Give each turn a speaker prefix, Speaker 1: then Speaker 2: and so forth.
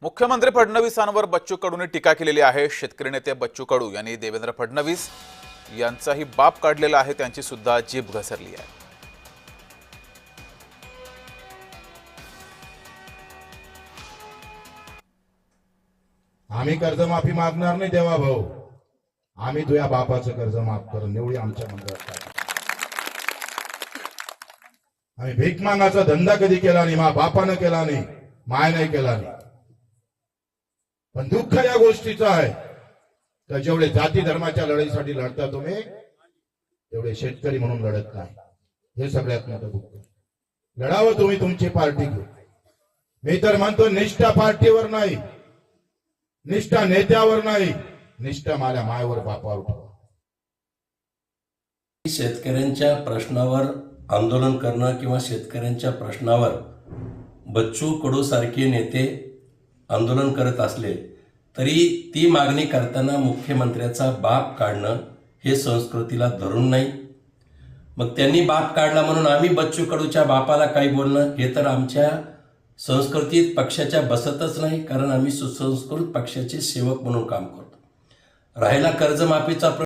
Speaker 1: मुख्यमंत्री फडणवीसांवर बच्चू कडूंनी टीका केलेली आहे। शेतकरी नेते बच्चू कडू यांनी देवेंद्र फडणवीस यांचाही बाप काढलेला आहे, त्यांची सुद्धा जीभ घसरली आहे।
Speaker 2: आम्ही कर्जमाफी मागणार नाही देवा भाऊ, आम्ही तुझ्या बापाचं कर्ज माफ करून एवढी आमच्या मंडळात। आम्ही भीक मागाचा धंदा कधी केला नाही, मा बापानं केला नाही, माय नाही केला नाही। पण दुःख या गोष्टीचं आहे का जेवढे जाती धर्माच्या लढाईसाठी लढता तुम्ही, तेवढे शेतकरी म्हणून लढत नाही। हे सगळ्यात मोठं दुःख। लढावं तुम्ही तुमची पार्टी घेऊन। मी तर म्हणतो निष्ठा पार्टीवर नाही, निष्ठा नेत्यावर नाही, निष्ठा माझ्या मायवर बापावर ठेवा।
Speaker 3: शेतकऱ्यांच्या प्रश्नावर आंदोलन करणं किंवा शेतकऱ्यांच्या प्रश्नावर बच्चू कडू सारखे नेते आंदोलन करत असले तरी ती मागणी करताना मुख्यमंत्र्याचा बाप काढणं हे संस्कृतीला धरून नाही। मग त्यांनी बाप काढला म्हणून आम्ही बच्चू कडूच्या बापाला काही बोलणं हे तर आमच्या संस्कृतीत पक्षाच्या बसतच नाही, कारण आम्ही सुसंस्कृत पक्षाचे सेवक म्हणून काम करतो। राहिला कर्जमाफीचा